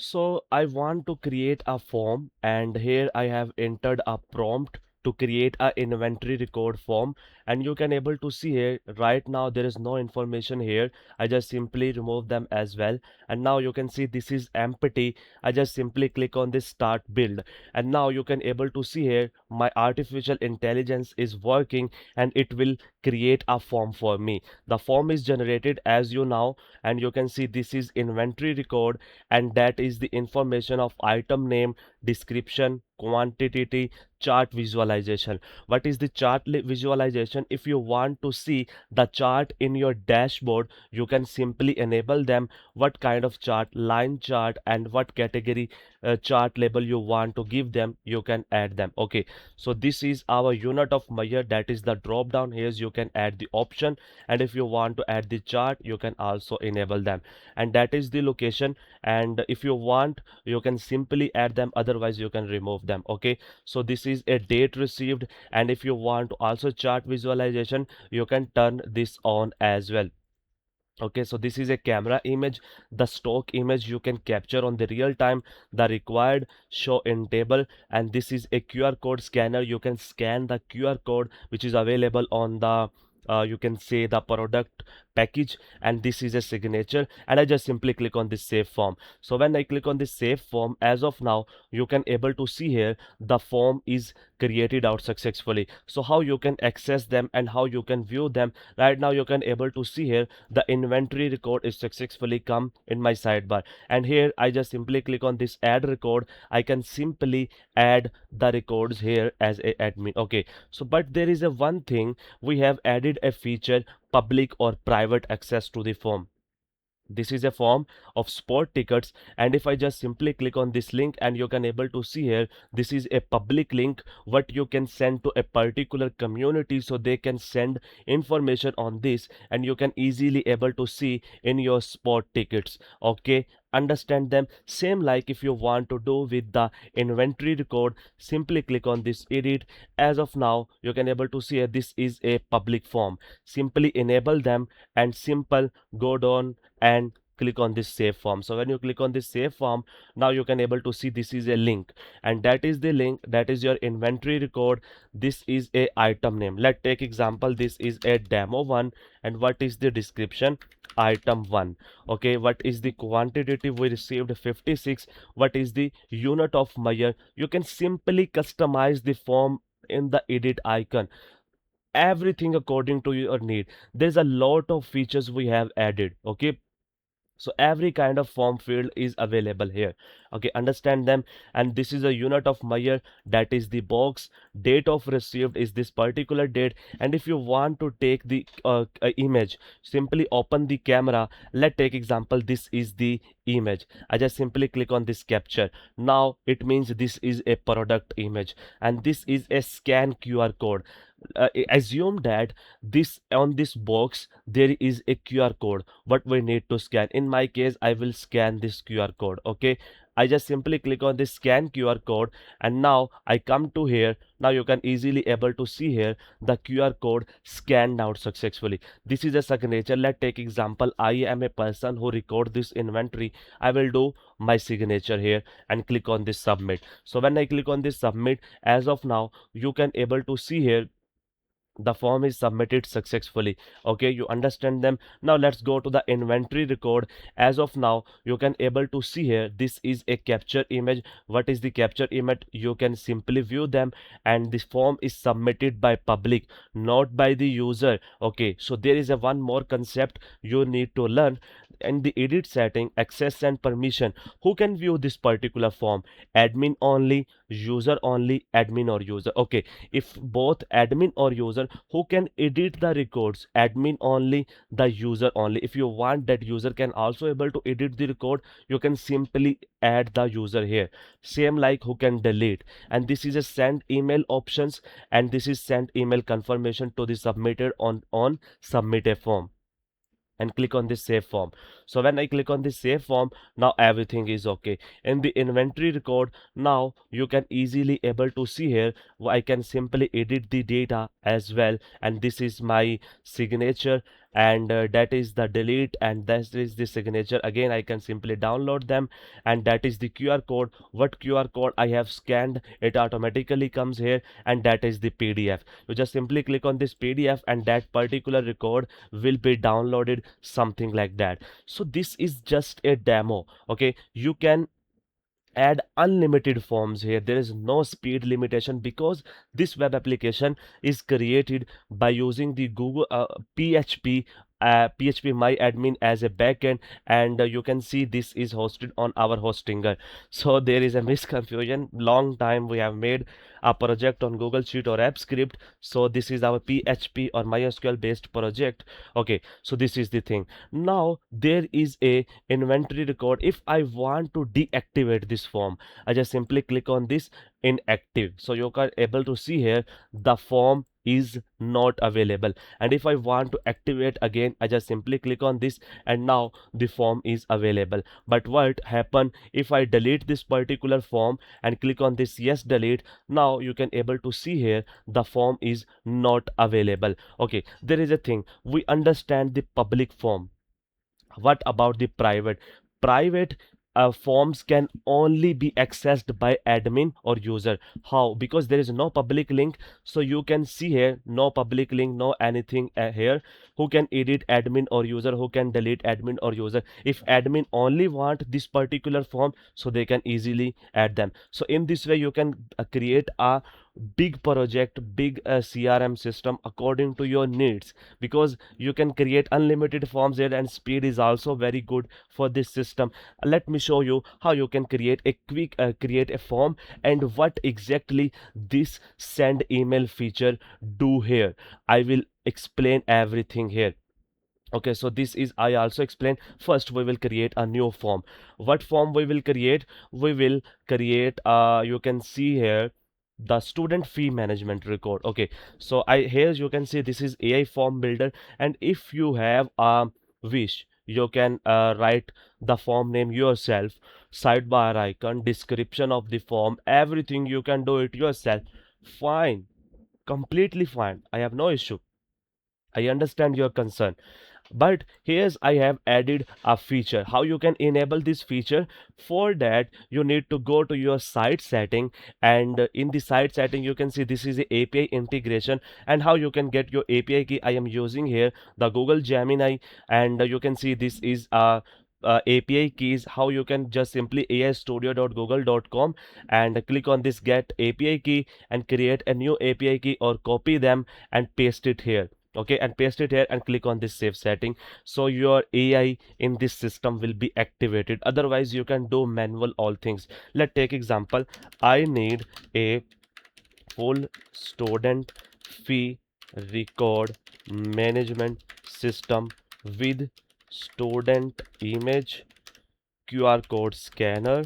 So I want to create a form, and here I have entered a prompt to create a inventory record form, and you can able to see here right now there is no information here. I just simply remove them as well, and now you can see this is empty. I just simply click on this start build, and now you can able to see here my artificial intelligence is working, and it will create a form for me. The form is generated as you now, and you can see this is inventory record, and that is the information of item name, description, quantity, chart visualization. What is the chart visualization? If you want to see the chart in your dashboard, you can simply enable them. What kind of chart, line chart, and what category chart label you want to give them, you can add them. Okay, so this is our unit of measure, that is the drop down. Here you can add the option, and if you want to add the chart, you can also enable them, and that is the location. And if you want, you can simply add them, otherwise you can remove them. Okay, so this is a date received, and if you want to also chart visualization, you can turn this on as well. Okay, so this is a camera image, the stock image you can capture on the real time, the required show in table, and this is a QR code scanner. You can scan the QR code which is available on the you can say the product package, and this is a signature, and I just simply click on this save form. So when I click on this save form, as of now you can able to see here the form is created out successfully. So how you can access them and how you can view them, right now you can able to see here the inventory record is successfully come in my sidebar, and here I just simply click on this add record. I can simply add the records here as a admin. Okay, so but there is a one thing, we have added a feature public or private access to the form. This is a form of sport tickets, and if I just simply click on this link, and you can able to see here this is a public link what you can send to a particular community, so they can send information on this, and you can easily able to see in your sport tickets. Okay, understand them. Same like if you want to do with the inventory record, simply click on this edit. As of now you can able to see here, this is a public form. Simply enable them, and simple go down and click on this save form. So when you click on this save form, now you can able to see this is a link, and that is the link, that is your inventory record. This is a item name. Let's take example, this is a demo one, and what is the description? Item 1. Okay, what is the quantity? We received 56. What is the unit of measure? You can simply customize the form in the edit icon, everything according to your need. There's a lot of features we have added. Okay, so every kind of form field is available here. Okay, understand them. And this is a unit of measure, that is the box. Date of received is this particular date, and if you want to take the image, simply open the camera. Let's take example, this is the image. I just simply click on this capture. Now it means this is a product image, and this is a scan QR code. Assume that this on this box there is a QR code what we need to scan. In my case I will scan this QR code. Okay, I just simply click on this scan QR code, and now I come to here. Now you can easily able to see here the QR code scanned out successfully. This is a signature. Let's take example, I am a person who record this inventory. I will do my signature here and click on this submit. So when I click on this submit, as of now you can able to see here the form is submitted successfully. Okay, you understand them. Now let's go to the inventory record. As of now you can able to see here this is a capture image. What is the capture image? You can simply view them, and this form is submitted by public, not by the user. Okay, so there is a one more concept you need to learn. In the edit setting, access and permission, who can view this particular form? Admin only, user only, admin or user. Okay, if both admin or user, who can edit the records? Admin only, the user only. If you want that user can also able to edit the record, you can simply add the user here. Same like who can delete. And this is a send email options, and this is send email confirmation to the submitted on submit a form, and click on this save form. So when I click on this save form, now everything is okay. In the inventory record, now you can easily able to see here, I can simply edit the data as well, and this is my signature, and that is the delete, and that is the signature. Again, I can simply download them, and that is the QR code. What QR code I have scanned, it automatically comes here, and that is the PDF. You just simply click on this PDF and that particular record will be downloaded, something like that. So this is just a demo. Okay, you can add unlimited forms here. There is no speed limitation because this web application is created by using the Google PHP PHP MyAdmin as a backend, and you can see this is hosted on our hostinger. So there is a misconfusion. Long time we have made a project on Google Sheet or AppScript, so this is our PHP or MySQL based project. Okay, so this is the thing. Now there is a inventory record. If I want to deactivate this form, I just simply click on this inactive. So you are able to see here the form is not available, and if I want to activate again, I just simply click on this, and now the form is available. But what happen if I delete this particular form and click on this yes delete? Now you can able to see here the form is not available. Okay, there is a thing, we understand the public form. What about the private? Private forms can only be accessed by admin or user. How? Because there is no public link. So you can see here no public link, no anything here. Who can edit? Admin or user. Who can delete? Admin or user. If admin only want this particular form, so they can easily add them. So in this way you can create a big project, big CRM system according to your needs, because you can create unlimited forms here, and speed is also very good for this system. Let me show you how you can create a quick create a form, and what exactly this send email feature do here. I will explain everything here. Okay, so this is, I also explain. First we will create a new form. What form we will create? We will create you can see here the student fee management record. Okay, so I here you can see this is AI form builder, and if you have a wish, you can write the form name yourself, sidebar icon, description of the form, everything you can do it yourself. Fine, completely fine, I have no issue. I understand your concern, but here's I have added a feature. How you can enable this feature? For that you need to go to your site setting, and in the site setting you can see this is the API integration, and how you can get your API key. I am using here the Google Gemini, and you can see this is API keys. How you can just simply aistudio.google.com and click on this get API key and create a new API key, or copy them and paste it here. Okay, and paste it here and click on this save setting, so your AI in this system will be activated. Otherwise you can do manual all things. Let's take example. I need a full student fee record management system with student image, QR code scanner,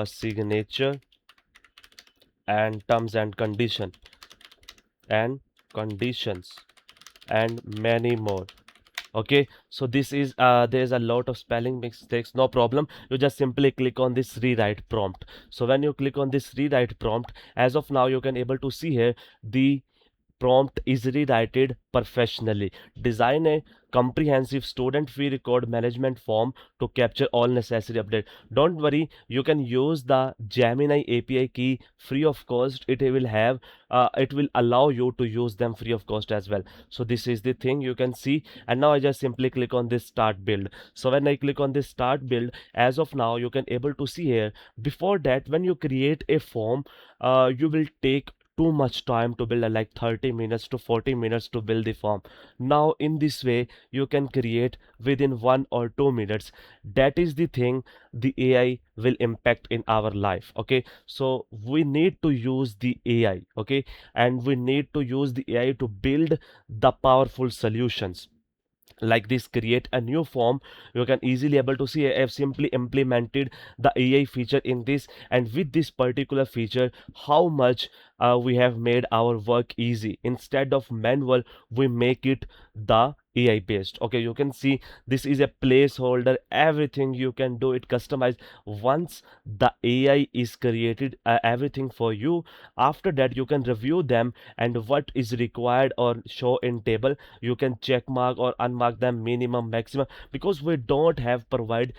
signature, and terms and conditions and many more. Okay, so this is there's a lot of spelling mistakes, no problem. You just simply click on this rewrite prompt. So when you click on this rewrite prompt, as of now you can able to see here the prompt is rewritten professionally. Design a comprehensive student fee record management form to capture all necessary updates. Don't worry, you can use the Gemini API key free of cost. It will have it will allow you to use them free of cost as well. So this is the thing you can see, and now I just simply click on this start build. So when I click on this start build, as of now you can able to see here. Before that, when you create a form, you will take too much time to build, like 30 minutes to 40 minutes to build the form. Now in this way you can create within 1 or 2 minutes. That is the thing the AI will impact in our life. Okay, so we need to use the AI. Okay, and we need to use the AI to build the powerful solutions like this. Create a new form. You can easily able to see I have simply implemented the AI feature in this, and with this particular feature how much we have made our work easy. Instead of manual, we make it the AI based. Okay, you can see this is a placeholder. Everything you can do it customized. Once the AI is created everything for you, after that you can review them, and what is required or show in table, you can check mark or unmark them, minimum, maximum, because we don't have provide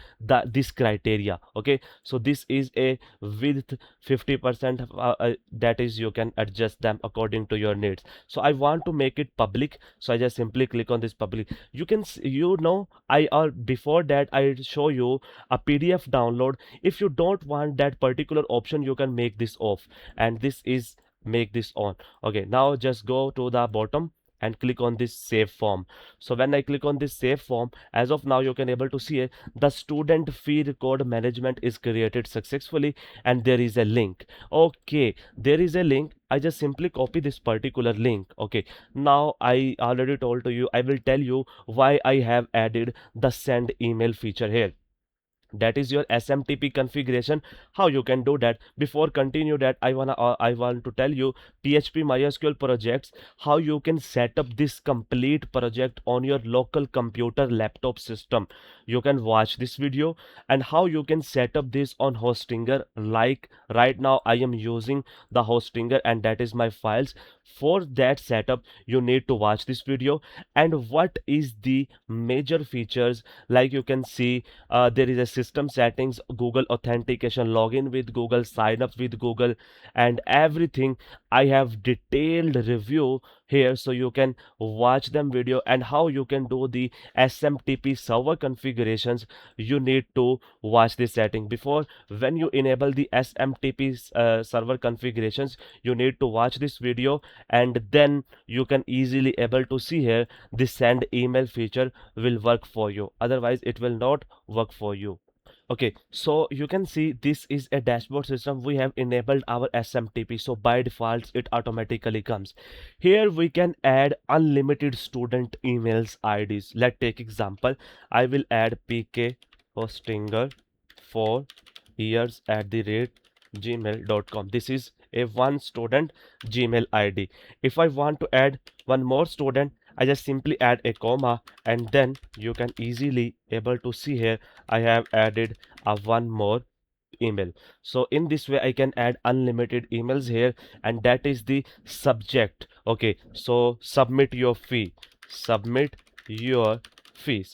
this criteria. Okay, so this is a width 50%, that is you can adjust them according to your needs. So I want to make it public, so I just simply click on this public. You can you know, I or before that I show you a PDF download. If you don't want that particular option, you can make this off, and this is make this on. Okay, now just go to the bottom and click on this save form. So when I click on this save form, as of now you can able to see it, the student fee record management is created successfully, and there is a link. Okay, there is a link. I just simply copy this particular link. Okay, now I already told to you, I will tell you why I have added the send email feature here. That is your SMTP configuration, how you can do that. Before continue that, I want to tell you PHP MySQL projects, how you can set up this complete project on your local computer laptop system. You can watch this video, and how you can set up this on Hostinger. Like right now I am using the Hostinger, and that is my files. For that setup you need to watch this video. And what is the major features, like you can see, there is a system settings, Google authentication, login with Google, sign up with Google, and everything. I have detailed review here, so you can watch them video. And how you can do the SMTP server configurations, you need to watch this setting. Before, when you enable the SMTP server configurations, you need to watch this video, and then you can easily able to see here the send email feature will work for you, otherwise it will not work for you. Okay, so you can see this is a dashboard system. We have enabled our SMTP, so by default it automatically comes. Here we can add unlimited student emails IDs. Let's take example. I will add PK Hostinger for years at the rate gmail.com. This is a one student Gmail ID. If I want to add one more student, I just simply add a comma, and then you can easily able to see here I have added a one more email. So in this way I can add unlimited emails here, and that is the subject. Okay, so submit your fees.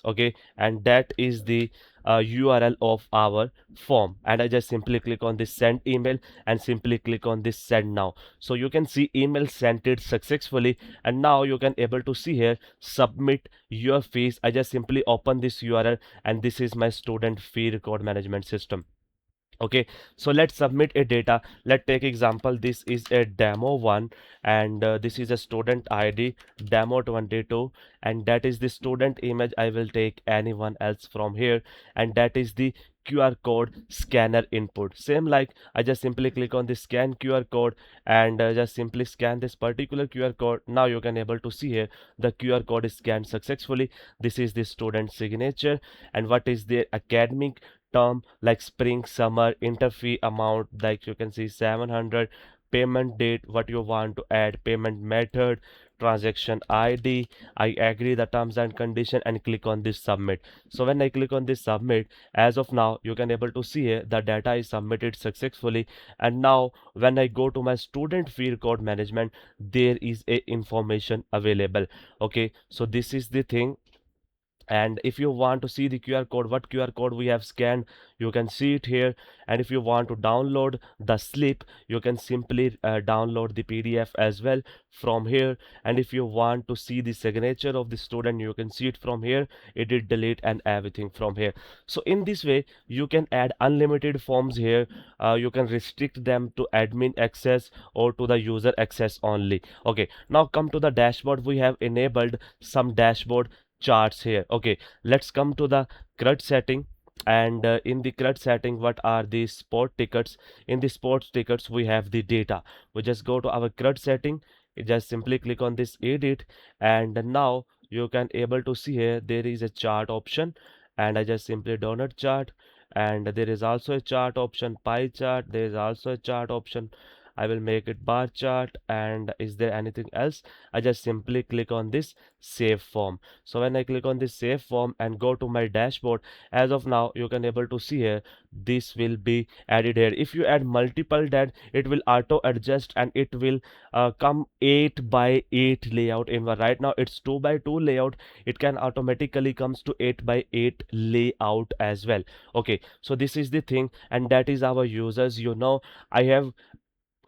Okay, and that is the URL of our form. And I just simply click on this send email and simply click on this send now. So you can see email sent it successfully, and now you can able to see here submit your fees. I just simply open this URL, and this is my student fee record management system. Okay, so let's submit a data. Let's take example, this is a demo one, and this is a student ID demo 22, and that is the student image. I will take anyone else from here, and that is the QR code scanner input. Same like I just simply click on the scan QR code, and just simply scan this particular QR code. Now you can able to see here the QR code is scanned successfully. This is the student signature, and what is the academic term, like spring, summer, interfee amount, like you can see 700, payment date, what you want to add, payment method, transaction ID. I agree the terms and condition and click on this submit. So when I click on this submit, as of now you can able to see here the data is submitted successfully. And now when I go to my student fee record management, there is a information available. Okay, so this is the thing. And if you want to see the QR code, what QR code we have scanned, you can see it here. And if you want to download the slip, you can simply download the PDF as well from here. And if you want to see the signature of the student, you can see it from here, edit, delete, and everything from here. So in this way you can add unlimited forms here. You can restrict them to admin access or to the user access only. Okay, now come to the dashboard. We have enabled some dashboard charts here. Okay, let's come to the CRUD setting. And in the CRUD setting, what are the sport tickets? In the sports tickets we have the data. We just go to our CRUD setting, you just simply click on this edit, and now you can able to see here there is a chart option, and I just simply download chart. And there is also a chart option, pie chart, there is also a chart option. I will make it bar chart. And is there anything else? I just simply click on this save form. So when I click on this save form and go to my dashboard, as of now you can able to see here, this will be added here. If you add multiple, that it will auto adjust and it will come 8 by 8 layout. In right now it's 2 by 2 layout, it can automatically comes to 8 by 8 layout as well. Okay, so this is the thing, and that is our users. I have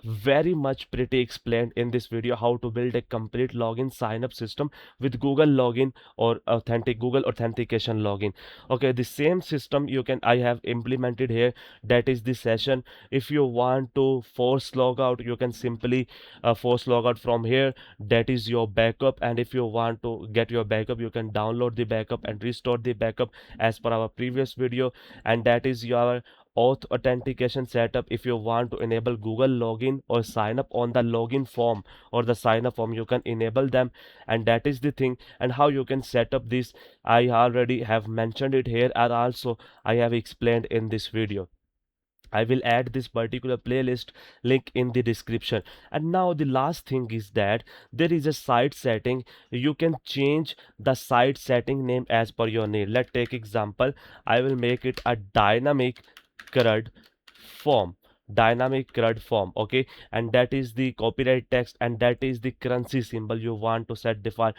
very much pretty explained in this video how to build a complete login sign up system with Google login or authentic Google authentication login. Okay, the same system I have implemented here, that is the session. If you want to force logout, you can simply force logout from here, that is your backup. And if you want to get your backup, you can download the backup and restore the backup as per our previous video. And that is your auth authentication setup. If you want to enable Google login or sign up on the login form or the sign up form, you can enable them. And that is the thing. And how you can set up this, I already have mentioned it here, and also I have explained in this video. I will add this particular playlist link in the description. And now the last thing is that there is a site setting. You can change the site setting name as per your need. Let's take example. I will make it a CRUD form. Dynamic CRUD form. Okay, and that is the copyright text, and that is the currency symbol you want to set the file.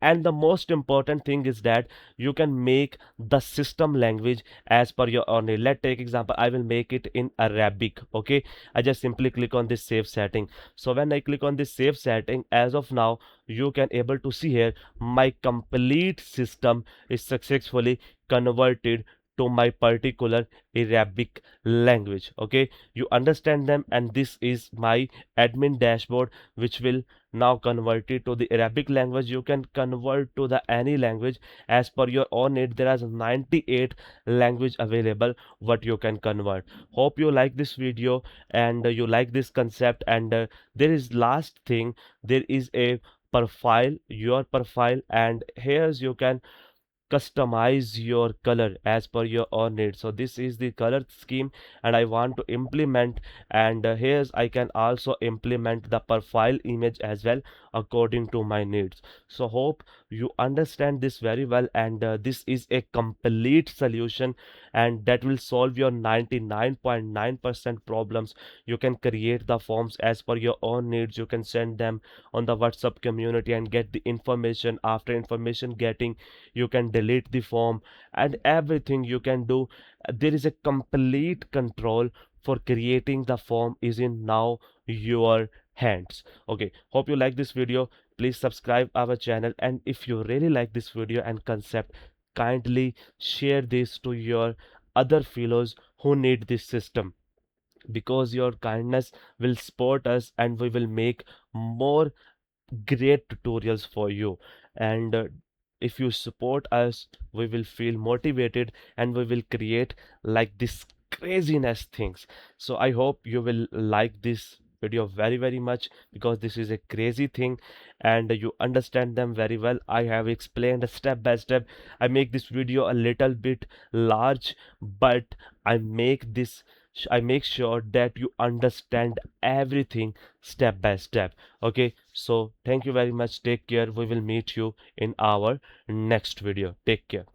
And the most important thing is that you can make the system language as per your own need. Let's take example. I will make it in Arabic. Okay, I just simply click on this save setting. So when I click on this save setting, as of now you can able to see here my complete system is successfully converted to my particular Arabic language. Okay, you understand them, and this is my admin dashboard, which will now convert it to the Arabic language. You can convert to the any language as per your own need. There is 98 language available what you can convert. Hope you like this video and you like this concept. And there is last thing, there is a profile, your profile, and here's you can customize your color as per your own needs. So this is the color scheme and I want to implement. And here's I can also implement the profile image as well according to my needs. So hope you understand this very well. And this is a complete solution, and that will solve your 99.9% problems. You can create the forms as per your own needs. You can send them on the WhatsApp community and get the information. After information getting, you can delete the form, and everything you can do. There is a complete control for creating the form is in now your hands. Okay, hope you like this video. Please subscribe our channel, and if you really like this video and concept, kindly share this to your other fellows who need this system, because your kindness will support us and we will make more great tutorials for you. And if you support us, we will feel motivated and we will create like this craziness things. So I hope you will like this video very much, because this is a crazy thing and you understand them very well. I have explained step by step. I make this video a little bit large, but I make sure that you understand everything step by step. Okay, so thank you very much. Take care. We will meet you in our next video. Take care.